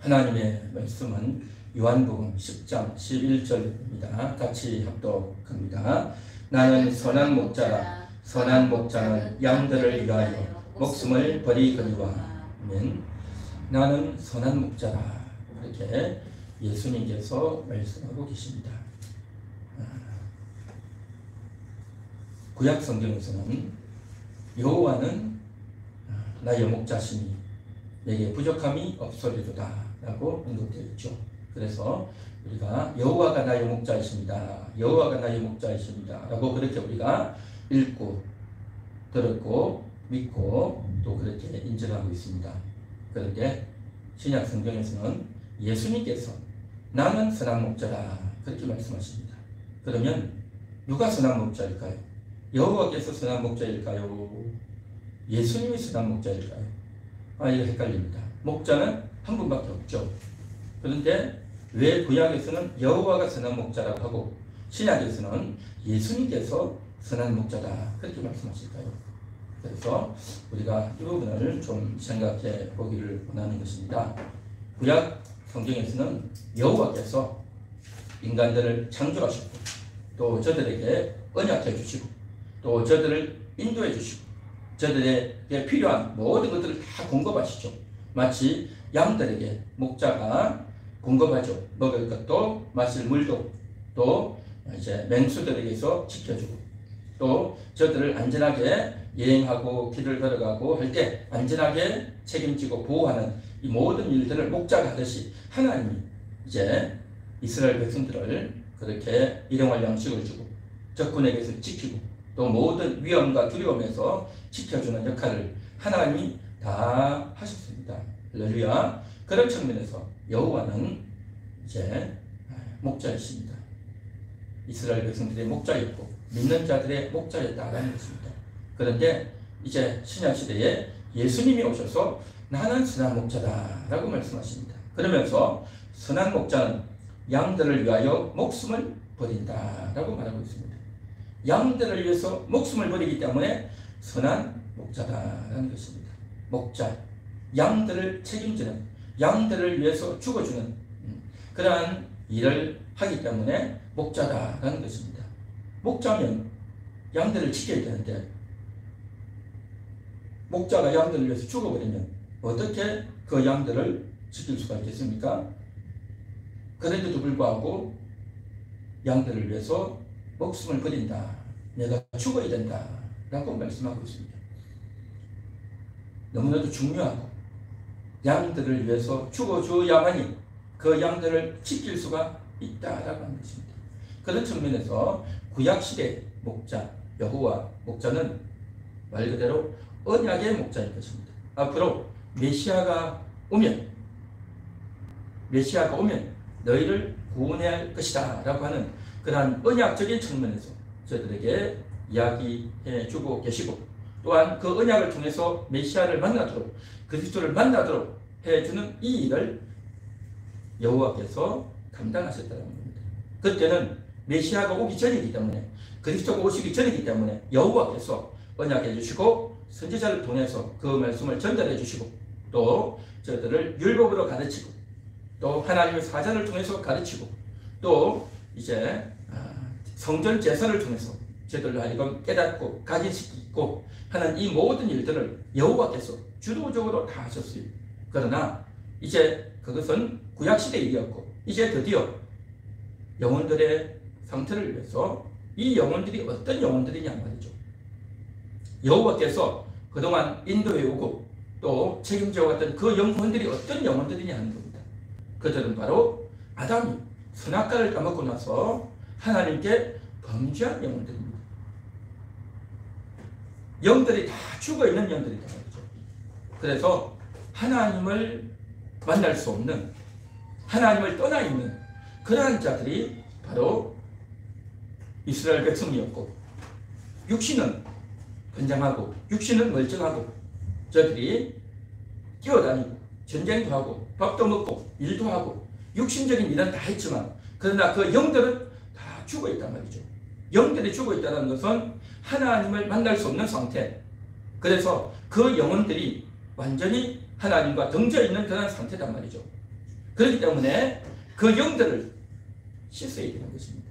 하나님의 말씀은 요한복음 10장 11절입니다. 같이 합독합니다. 나는 선한 목자라. 선한 목자는 양들을 위하여 목숨을 버리거니와. 아멘. 나는 선한 목자라. 이렇게 예수님께서 말씀하고 계십니다. 구약 성경에서는 여호와는 나의 목자시니 내게 부족함이 없으리로다 라고 언급되어 있죠. 그래서 우리가 여호와가 나의 목자이십니다, 여호와가 나의 목자이십니다 라고 그렇게 우리가 읽고 들었고 믿고 또 그렇게 인정하고 있습니다. 그런데 신약 성경에서는 예수님께서 나는 선한 목자라 그렇게 말씀하십니다. 그러면 누가 선한 목자일까요? 여호와께서 선한 목자일까요? 예수님이 선한 목자일까요? 이거 헷갈립니다. 목자는 한 분밖에 없죠. 그런데 왜 구약에서는 여호와가 선한 목자라고 하고 신약에서는 예수님께서 선한 목자다 그렇게 말씀하실까요? 그래서 우리가 이 부분을 좀 생각해 보기를 원하는 것입니다. 구약 성경에서는 여호와께서 인간들을 창조하시고 또 저들에게 언약해 주시고 또 저들을 인도해 주시고 저들에게 필요한 모든 것들을 다 공급하시죠. 마치 양들에게 목자가 공급하죠. 먹을 것도 마실 물도 또 이제 맹수들에게서 지켜주고 또 저들을 안전하게 여행하고 길을 걸어가고 할 때 안전하게 책임지고 보호하는 이 모든 일들을 목자가 하듯이 하나님이 이제 이스라엘 백성들을 그렇게 일용할 양식을 주고 적군에게서 지키고 또 모든 위험과 두려움에서 지켜주는 역할을 하나님이 다 하셨습니다. 할렐루야. 그런 측면에서 여호와는 이제 목자이십니다. 이스라엘 백성들의 목자였고 믿는 자들의 목자였다라는 것입니다. 그런데 이제 신약시대에 예수님이 오셔서 나는 선한 목자다라고 말씀하십니다. 그러면서 선한 목자는 양들을 위하여 목숨을 버린다라고 말하고 있습니다. 양들을 위해서 목숨을 버리기 때문에 선한 목자다라는 것입니다. 목자, 양들을 책임지는, 양들을 위해서 죽어주는 그러한 일을 하기 때문에 목자다라는 것입니다. 목자면 양들을 지켜야 되는데 목자가 양들을 위해서 죽어버리면 어떻게 그 양들을 지킬 수가 있겠습니까? 그런데도 불구하고 양들을 위해서 목숨을 버린다. 내가 죽어야 된다. 라고 말씀하고 있습니다. 너무나도 중요하고 양들을 위해서 죽어줘야만이 그 양들을 지킬 수가 있다라고 하는 것입니다. 그런 측면에서 구약시대 목자, 여호와 목자는 말 그대로 언약의 목자일 것입니다. 앞으로 메시아가 오면 너희를 구원해야 할 것이다 라고 하는 그러한 언약적인 측면에서 저들에게 이야기해 주고 계시고 또한 그 언약을 통해서 메시아를 만나도록 그리스도를 만나도록 해주는 이 일을 여호와께서 감당하셨다는 겁니다. 그때는 메시아가 오기 전이기 때문에 그리스도가 오시기 전이기 때문에 여호와께서 언약해 주시고 선지자를 통해서 그 말씀을 전달해 주시고 또 저들을 율법으로 가르치고 또 하나님의 사자를 통해서 가르치고 또 이제 성전 제사를 통해서 저들로 하여금 깨닫고 각인시키고 하는 이 모든 일들을 여호와께서 주도적으로 다 하셨어요. 그러나 이제 그것은 구약시대 일이었고 이제 드디어 영혼들의 상태를 위해서 이 영혼들이 어떤 영혼들이냐 말이죠. 여호와께서 그동안 인도해 오고 또 책임져 왔던 그 영혼들이 어떤 영혼들이냐 하는 겁니다. 그들은 바로 아담이 선악과를 까먹고 나서 하나님께 범죄한 영혼들입니다. 영들이 다 죽어있는 영들이다 말이죠. 그래서 하나님을 만날 수 없는, 하나님을 떠나 있는 그러한 자들이 바로 이스라엘 백성이었고 육신은 건장하고 육신은 멀쩡하고 저들이 뛰어다니고 전쟁도 하고 밥도 먹고 일도 하고 육신적인 일은 다 했지만 그러나 그 영들은 다 죽어있단 말이죠. 영들이 죽어있다는 것은 하나님을 만날 수 없는 상태. 그래서 그 영혼들이 완전히 하나님과 등져 있는 그런 상태단 말이죠. 그렇기 때문에 그 영들을 씻어야 되는 것입니다.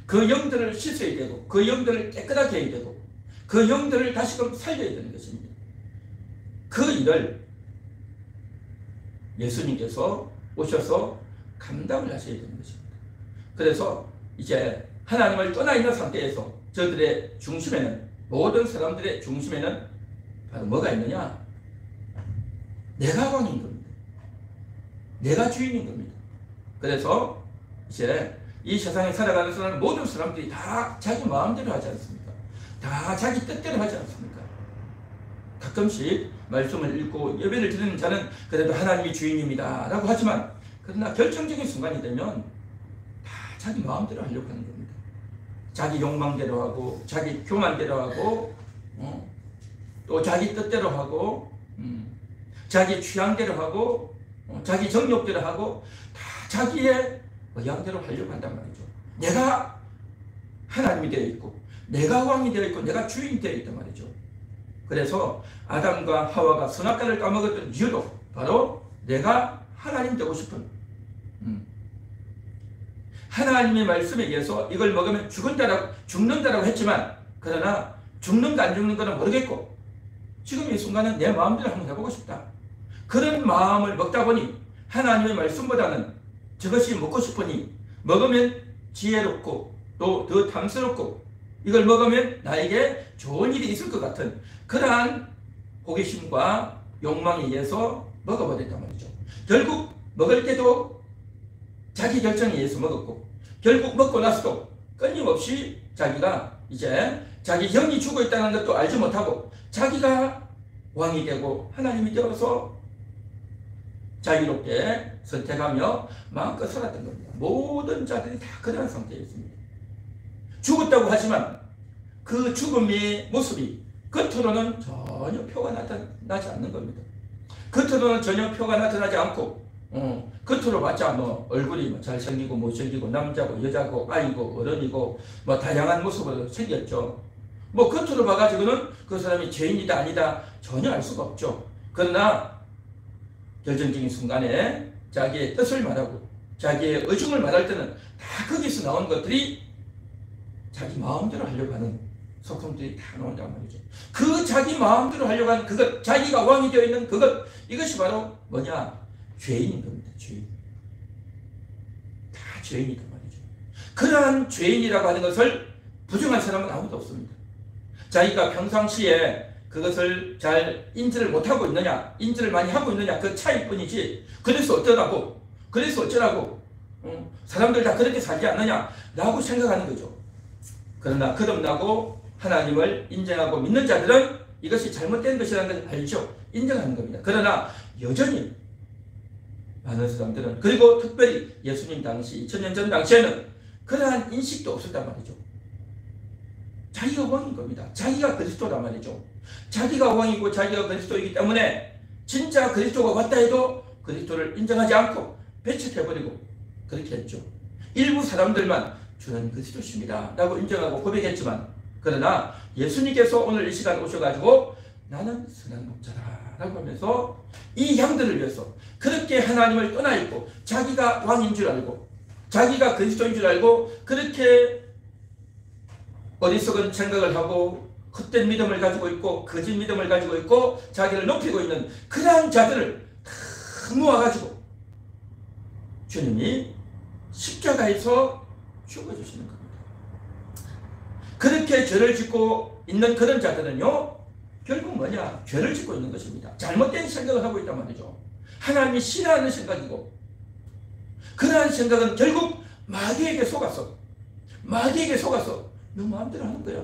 그 영들을 씻어야 되고 그 영들을 깨끗하게 해야 되고 그 영들을 다시금 살려야 되는 것입니다. 그 일을 예수님께서 오셔서 감당을 하셔야 되는 것입니다. 그래서 이제 하나님을 떠나 있는 상태에서 저들의 중심에는, 모든 사람들의 중심에는 바로 뭐가 있느냐? 내가 왕인 겁니다. 내가 주인인 겁니다. 그래서 이제 이 세상에 살아가는 사람, 모든 사람들이 다 자기 마음대로 하지 않습니까? 다 자기 뜻대로 하지 않습니까? 가끔씩 말씀을 읽고 예배를 드리는 자는 그래도 하나님이 주인입니다 라고 하지만, 그러나 결정적인 순간이 되면 다 자기 마음대로 하려고 하는 겁니다. 자기 욕망대로 하고 자기 교만대로 하고 또 자기 뜻대로 하고 자기 취향대로 하고 자기 정욕대로 하고 다 자기의 의향대로 하려고 한단 말이죠. 내가 하나님이 되어 있고 내가 왕이 되어 있고 내가 주인이 되어 있단 말이죠. 그래서 아담과 하와가 선악과를 까먹었던 이유도 바로 내가 하나님 되고 싶은, 하나님의 말씀에 의해서 이걸 먹으면 죽는다라고 했지만, 그러나 죽는가 안 죽는가는 모르겠고 지금 이 순간은 내 마음대로 한번 해보고 싶다. 그런 마음을 먹다 보니 하나님의 말씀보다는 저것이 먹고 싶으니, 먹으면 지혜롭고 또 더 탐스럽고 이걸 먹으면 나에게 좋은 일이 있을 것 같은 그러한 호기심과 욕망에 의해서 먹어버렸단 말이죠. 결국 먹을 때도 자기 결정에 의해서 먹었고, 결국 먹고 나서도 끊임없이 자기가 이제 자기 영이 죽어 있다는 것도 알지 못하고 자기가 왕이 되고 하나님이 되어서 자유롭게 선택하며 마음껏 살았던 겁니다. 모든 자들이 다 그러한 상태였습니다. 죽었다고 하지만 그 죽음의 모습이 겉으로는 전혀 표가 나타나지 않는 겁니다. 겉으로는 전혀 표가 나타나지 않고 겉으로 봤자 뭐 얼굴이 뭐 잘생기고 못생기고 남자고 여자고 아이고 어른이고 뭐 다양한 모습으로 생겼죠. 뭐 겉으로 봐가지고는 그 사람이 죄인이다 아니다 전혀 알 수가 없죠. 그러나 결정적인 순간에 자기의 뜻을 말하고 자기의 의중을 말할 때는 다 거기서 나온 것들이 자기 마음대로 하려고 하는 소품들이 다 나온단 말이죠. 그 자기 마음대로 하려고 하는 그것, 자기가 왕이 되어 있는 그것, 이것이 바로 뭐냐? 죄인인 겁니다. 죄인. 다 죄인이란 말이죠. 그러한 죄인이라고 하는 것을 부정한 사람은 아무도 없습니다. 자기가 평상시에 그것을 잘 인지를 못하고 있느냐, 인지를 많이 하고 있느냐, 그 차이뿐이지, 그래서 어쩌라고, 그래서 어쩌라고, 사람들 다 그렇게 살지 않느냐 라고 생각하는 거죠. 그러나 거듭나고 하나님을 인정하고 믿는 자들은 이것이 잘못된 것이라는 걸 알죠. 인정하는 겁니다. 그러나 여전히 많은 사람들은, 그리고 특별히 예수님 당시 2000년 전 당시에는 그러한 인식도 없었단 말이죠. 자기가 왕인 겁니다. 자기가 그리스도란 말이죠. 자기가 왕이고 자기가 그리스도이기 때문에 진짜 그리스도가 왔다 해도 그리스도를 인정하지 않고 배척해버리고 그렇게 했죠. 일부 사람들만 주는 그리스도십니다 라고 인정하고 고백했지만, 그러나 예수님께서 오늘 이 시간 오셔가지고 나는 선한 목자다 라고 하면서 이 양들을 위해서 그렇게 하나님을 떠나 있고 자기가 왕인 줄 알고 자기가 그리스도인 줄 알고 그렇게 어리석은 생각을 하고 헛된 믿음을 가지고 있고 거짓 믿음을 가지고 있고 자기를 높이고 있는 그러한 자들을 다 모아가지고 주님이 십자가에서 죽어주시는 겁니다. 그렇게 죄를 짓고 있는 그런 자들은요, 결국 뭐냐? 죄를 짓고 있는 것입니다. 잘못된 생각을 하고 있단 말이죠. 하나님이 싫어하는 생각이고, 그러한 생각은 결국 마귀에게 속아서 너 마음대로 하는 거야.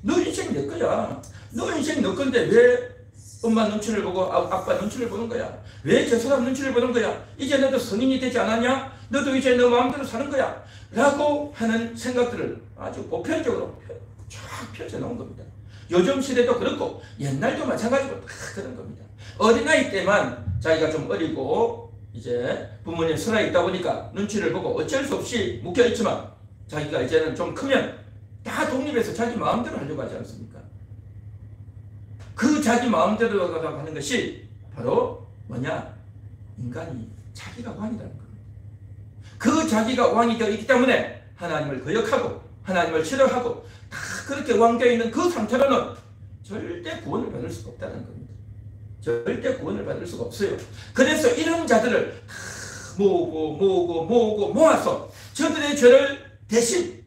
너 인생 내 거야. 너 인생 너 건데 왜 엄마 눈치를 보고 아빠 눈치를 보는 거야? 왜 저 사람 눈치를 보는 거야? 이제 너도 성인이 되지 않았냐? 너도 이제 너 마음대로 사는 거야 라고 하는 생각들을 아주 보편적으로 쫙 펼쳐놓은 겁니다. 요즘 시대도 그렇고 옛날도 마찬가지로 다 그런 겁니다. 어린아이 때만 자기가 좀 어리고 이제 부모님 설에 있다 보니까 눈치를 보고 어쩔 수 없이 묶여있지만, 자기가 이제는 좀 크면 다 독립해서 자기 마음대로 하려고 하지 않습니까? 그 자기 마음대로 하는 것이 바로 뭐냐? 인간이 자기가 왕이라는 겁니다. 그 자기가 왕이 되어 있기 때문에 하나님을 거역하고 하나님을 싫어하고 다 그렇게 왕되어 있는 그 상태로는 절대 구원을 받을 수가 없다는 겁니다. 절대 구원을 받을 수가 없어요. 그래서 이런 자들을 다 모아서 저들의 죄를 대신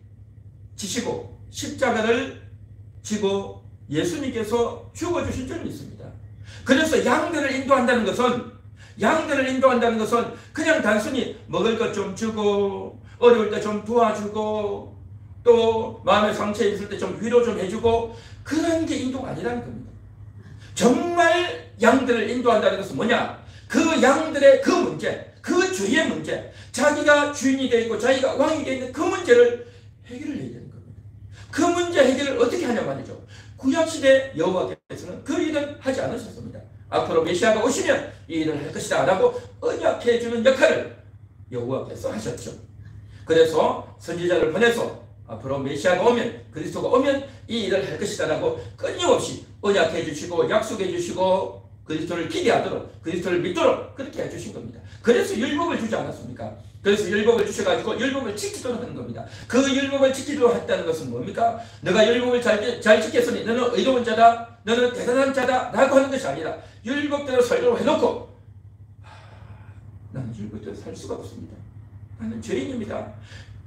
지시고 십자가를 지고 예수님께서 죽어주신 줄을 믿습니다. 그래서 양들을 인도한다는 것은 그냥 단순히 먹을 것 좀 주고 어려울 때 좀 도와주고 또 마음의 상처 있을 때 좀 위로 좀 해주고 그런 게 인도가 아니라는 겁니다. 정말 양들을 인도한다는 것은 뭐냐? 그 양들의 그 문제, 그 죄의 문제, 자기가 주인이 되어 있고 자기가 왕이 되어 있는 그 문제를 해결을 해야 되는 겁니다. 그 문제 해결을 어떻게 하냐 말이죠. 구약시대 여호와께서는 그 일은 하지 않으셨습니다. 앞으로 메시아가 오시면 이 일을 할 것이다 라고 언약해 주는 역할을 여호와께서 하셨죠. 그래서 선지자를 보내서 앞으로 메시아가 오면, 그리스도가 오면 이 일을 할 것이다 라고 끊임없이 언약해 주시고 약속해 주시고 그리스도를 기대하도록, 그리스도를 믿도록 그렇게 해주신 겁니다. 그래서 율법을 주지 않았습니까? 그래서 율법을 주셔가지고 율법을 지키도록 하는 겁니다. 그 율법을 지키도록 했다는 것은 뭡니까? 너가 율법을 잘 지켰으니 너는 의로운 자다, 너는 대단한 자다 라고 하는 것이 아니라 율법대로 살도록 해놓고 나는 율법대로 살 수가 없습니다. 나는 죄인입니다.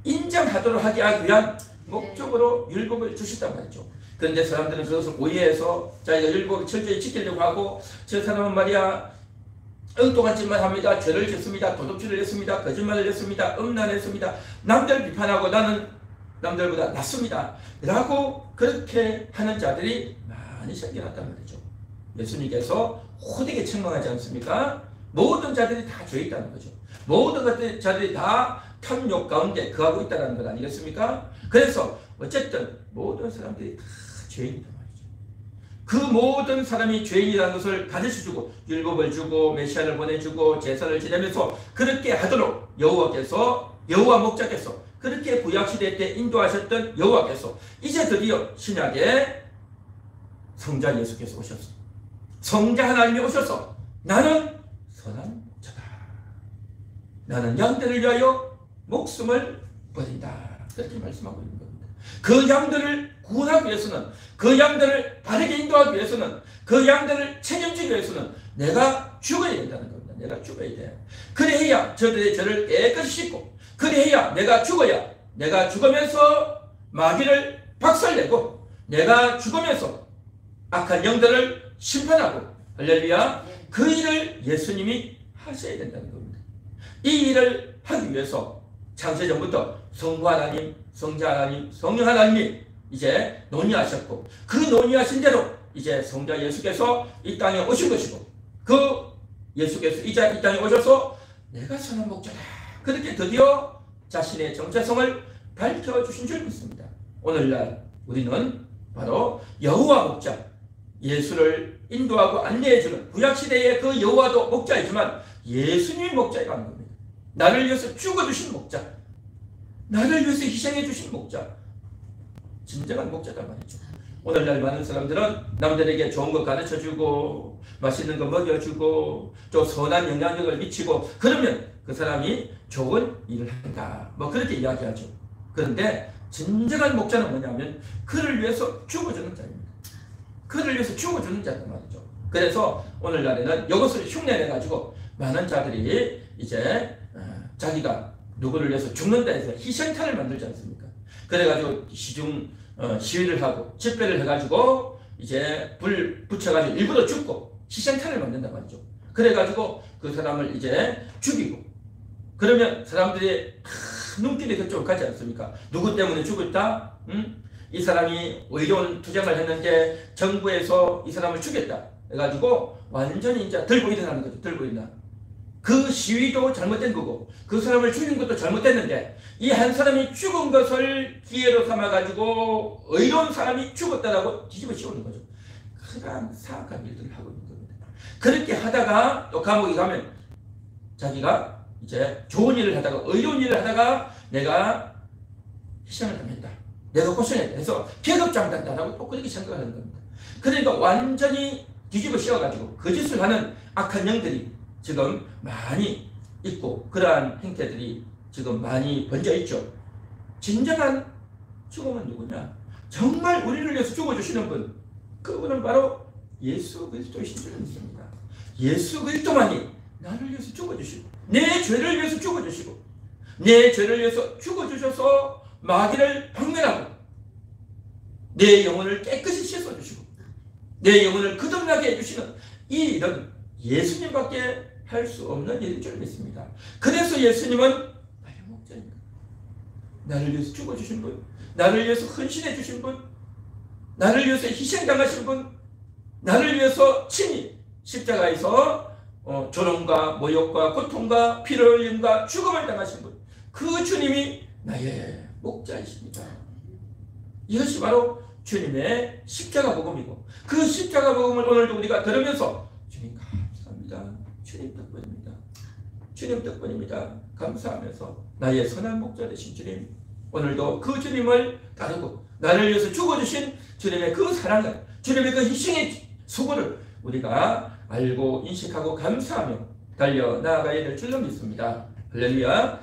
인정하도록 하기 위한 목적으로 율법을 주셨단 말이죠. 그런데 사람들은 그것을 오해해서 자기가 율법을 철저히 지키려고 하고 저 사람은 말이야 엉뚱한 짓만 합니다. 죄를 짓습니다. 도둑질을 했습니다. 거짓말을 했습니다. 음란했습니다. 남들 비판하고 나는 남들보다 낫습니다 라고 그렇게 하는 자들이 많이 생겨났단 말이죠. 예수님께서 호되게 책망하지 않습니까? 모든 자들이 다 죄에 있다는 거죠. 모든 자들이 다 탐욕 가운데 거하고 있다는 것 아니겠습니까? 그래서 어쨌든 모든 사람들이 다 죄인이란 말이죠. 그 모든 사람이 죄인이라는 것을 가르쳐주고 율법을 주고 메시아를 보내주고 제사를 지내면서 그렇게 하도록 여호와 목자께서 그렇게 구약시대 때 인도하셨던 여호와께서 이제 드디어 신약에 성자 예수께서 오셨어. 성자 하나님이 오셔서 나는 선한 목자다. 나는 양들을 위하여 목숨을 버린다. 그렇게 말씀하고 있는 겁니다. 그 양들을 구원하기 위해서는, 그 양들을 바르게 인도하기 위해서는, 그 양들을 책임지기 위해서는 내가 죽어야 된다는 겁니다. 내가 죽어야 돼. 그래야 저들의 죄를 깨끗이 씻고, 그래야 내가 죽으면서 마귀를 박살내고, 내가 죽으면서 악한 영들을 심판하고, 할렐루야, 그 일을 예수님이 하셔야 된다는 겁니다. 이 일을 하기 위해서 창세전부터 성부 하나님, 성자 하나님, 성령 하나님이 이제 논의하셨고, 그 논의하신 대로 이제 성자 예수께서 이 땅에 오신 것이고, 그 예수께서 이제 이 땅에 오셔서 내가 선한 목자다, 그렇게 드디어 자신의 정체성을 밝혀주신 줄 믿습니다. 오늘날 우리는 바로 여호와 목자, 예수를 인도하고 안내해주는 구약시대의 그 여호와도 목자이지만 예수님이 목자라는 겁니다. 나를 위해서 죽어주신 목자, 나를 위해서 희생해주신 목자, 진정한 목자단 말이죠. 오늘날 많은 사람들은 남들에게 좋은 거 가르쳐주고 맛있는 거 먹여주고 또 선한 영향력을 미치고 그러면 그 사람이 좋은 일을 한다, 뭐 그렇게 이야기하죠. 그런데 진정한 목자는 뭐냐면 그를 위해서 죽어주는 자입니다. 그를 위해서 죽어주는 자단 말이죠. 그래서 오늘날에는 이것을 흉내내가지고 많은 자들이 이제 자기가 누구를 위해서 죽는다 해서 희생탄을 만들지 않습니까? 그래가지고 시위를 하고 집회를 해가지고 이제 불 붙여가지고 일부러 죽고 희생탄을 만든단 말이죠. 그래가지고 그 사람을 이제 죽이고 그러면 사람들이 눈길이 그쪽으로 가지 않습니까? 누구 때문에 죽었다? 응? 이 사람이 의료원 투쟁을 했는데 정부에서 이 사람을 죽였다 해가지고 완전히 이제 들고 일어나는 거죠. 들고 일어나. 그 시위도 잘못된 거고 그 사람을 죽인 것도 잘못됐는데 이 한 사람이 죽은 것을 기회로 삼아가지고 의로운 사람이 죽었다라고 뒤집어 씌우는 거죠. 그러한 사악한 일들을 하고 있는 겁니다. 그렇게 하다가 또 감옥에 가면 자기가 이제 좋은 일을 하다가 의로운 일을 하다가 내가 희생을 당했다, 내가 고생했다 해서 계급장단다라고 또 그렇게 생각하는 겁니다. 그러니까 완전히 뒤집어 씌워가지고 거짓을 하는 악한 영들이 지금 많이 있고 그러한 행태들이 지금 많이 번져 있죠. 진정한 죽음은 누구냐? 정말 우리를 위해서 죽어주시는 분, 그분은 바로 예수 그리스도이신 줄 믿습니다. 예수 그리스도만이 나를 위해서 죽어주시고 내 죄를 위해서 죽어주시고 내 죄를 위해서 죽어주셔서 마귀를 박멸하고 내 영혼을 깨끗이 씻어주시고 내 영혼을 거듭나게 해주시는 이 일은 예수님밖에 할 수 없는 일인 줄 믿습니다. 그래서 예수님은 나의 목자입니다. 나를 위해서 죽어주신 분, 나를 위해서 헌신해 주신 분, 나를 위해서 희생당하신 분, 나를 위해서 친히 십자가에서 조롱과 모욕과 고통과 피를 흘림과 죽음을 당하신 분, 그 주님이 나의 목자이십니다. 이것이 바로 주님의 십자가 복음이고 그 십자가 복음을 오늘도 우리가 들으면서 주님 감사합니다. 주님 덕분입니다. 주님 덕분입니다. 감사하면서 나의 선한 목자 되신 주님, 오늘도 그 주님을 따르고 나를 위해서 죽어주신 주님의 그 사랑을, 주님의 그 희생의 수고를 우리가 알고 인식하고 감사하며 달려 나아가야 될 줄로 믿습니다. 할렐루야.